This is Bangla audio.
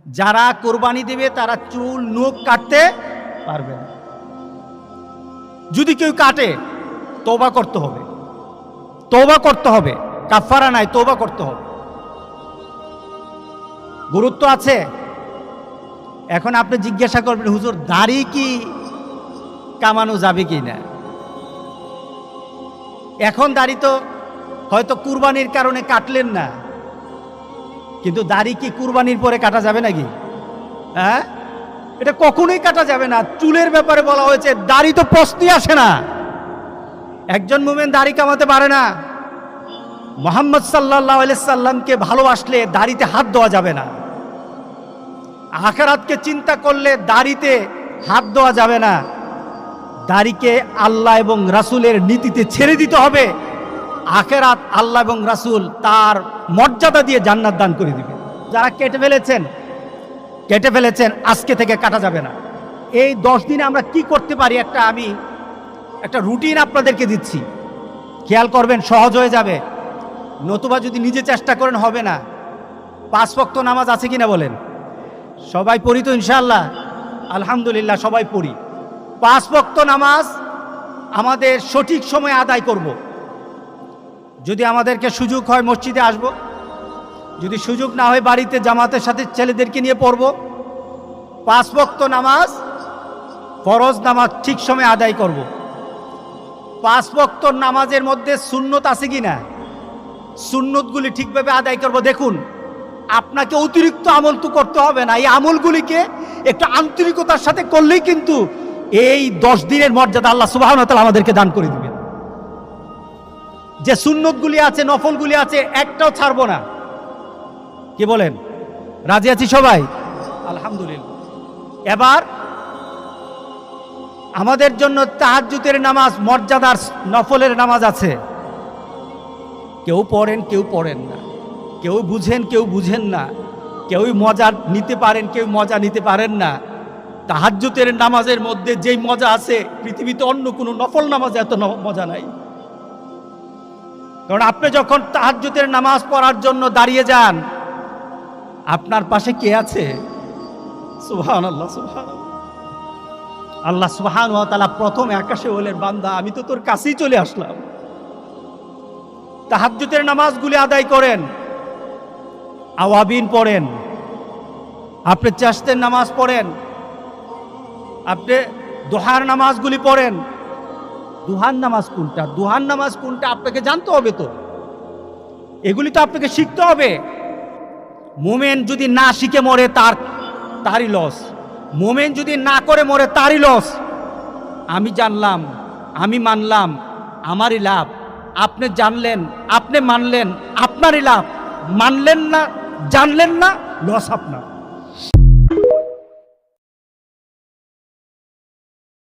যারা কোরবানি দেবে তারা চুল নখ কাটতে পারবে না। যদি কেউ কাটে তওবা করতে হবে, তওবা করতে হবে, কাফারা নাই, তওবা করতে হবে। গুরুত্ব আছে। এখন আপনি জিজ্ঞাসা করবেন, হুজুর দাড়ি কি কামানো যাবে কি না? এখন দাড়ি তো হয়তো কুরবানির কারণে কাটলেন না, কিন্তু দাড়ি কি কুরবানির পরে কাটা যাবে নাকি? হ্যাঁ, এটা কখনোই কাটা যাবে না। চুলের ব্যাপারে বলা হয়েছে দাড়ি তো প্রশ্নই আসে না। একজন মুমিন দাড়ি কামাতে পারে না। মুহাম্মদ সাল্লাল্লাহু আলাইহি সাল্লামকে ভালোবাসলে দাড়িতে হাত দেওয়া যাবে না। আখিরাতকে চিন্তা করলে দাড়িতে হাত দেওয়া যাবে না। দাড়িকে আল্লাহ এবং রাসূলের নীতিতে ছেড়ে দিতে হবে। আখিরাত আল্লাহ এবং রাসূল তার মর্যাদা দিয়ে জান্নাত দান করে দিবে। যারা কেটে ফেলেছেন আজকে থেকে কাটা যাবে না। এই 10 দিনে আমরা কি করতে পারি, আমি একটা রুটিন আপনাদেরকে দিচ্ছি, খেয়াল করবেন, সহজ হয়ে যাবে। নতুবা যদি নিজে চেষ্টা করেন হবে না। 5 ওয়াক্ত নামাজ আছে কিনা বলেন? সবাই পড়ি তো ইনশাআল্লাহ? আলহামদুলিল্লাহ সবাই পড়ি। 5 ওয়াক্ত নামাজ আমাদের সঠিক সময়ে আদায় করব। যদি আমাদেরকে সুযোগ হয় মসজিদে আসব, যদি সুযোগ না হয় বাড়িতে জামাতের সাথে ছেলেদেরকে নিয়ে পড়ব। 5 ওয়াক্ত নামাজ, ফরজ নামাজ ঠিক সময়ে আদায় করব। 5 ওয়াক্ত নামাজের মধ্যে সুন্নত আছে কিনা, সুন্নতগুলি ঠিকভাবে আদায় করব। দেখুন, আপনাকে অতিরিক্ত আমল তো করতে হবে না। এই আমলগুলিকে একটু আন্তরিকতার সাথে করলেই কিন্তু এই 10 দিনের মর্যাদা আল্লাহ সুবহানাহু ওয়া তাআলা আমাদেরকে দান করে দিবেন। যে সুন্নতগুলি আছে, নফলগুলি আছে, একটাও ছাড়বো না। কি বলেন? রাজি আছি সবাই? আলহামদুলিল্লাহ। এবার আমাদের জন্য তাহাজ্জুদের নামাজ, মর্যাদার নফলের নামাজ আছে। কেউ পড়েন, কেউ পড়েন না, কেউ বুঝেন, কেউ বুঝেন না, কেউই মজা নিতে পারেন, কেউ মজা নিতে পারেন না। তাহাজ্জুদের নামাজের মধ্যে যেই মজা আছে পৃথিবীতে অন্য কোনো নফল নামাজে এত মজা নাই। কারণ আপনি যখন তাহাজ্জুদের নামাজ পড়ার জন্য দাঁড়িয়ে যান, আপনার পাশে কে আছে? সুবহানাল্লাহ, সুবহানাল্লাহ। আল্লাহ সুবহানাহু ওয়া তাআলা প্রথমে আকাশে বলেন, বান্দা আমি তো তোর কাছেই চলে আসলাম। তাহাজ্জুদের নামাজগুলি আদায় করেন, আওয়াবিন পড়েন, আপনি চাশতের নামাজ পড়েন, আপনি দুহার নামাজগুলি পড়েন। দুহার নামাজ কোনটা, দুহার নামাজ কোনটা আপনাকে জানতে হবে। তো এগুলি তো আপনাকে শিখতে হবে। মোমেন যদি না শিখে মরে তারই লস, মোমেন যদি না করে মরে তারই লস। আমি জানলাম, আমি মানলাম, আমারই লাভ। আপনি জানলেন, আপনি মানলেন, আপনারই লাভ। মানলেন না, জানলেন না, লস আপনার।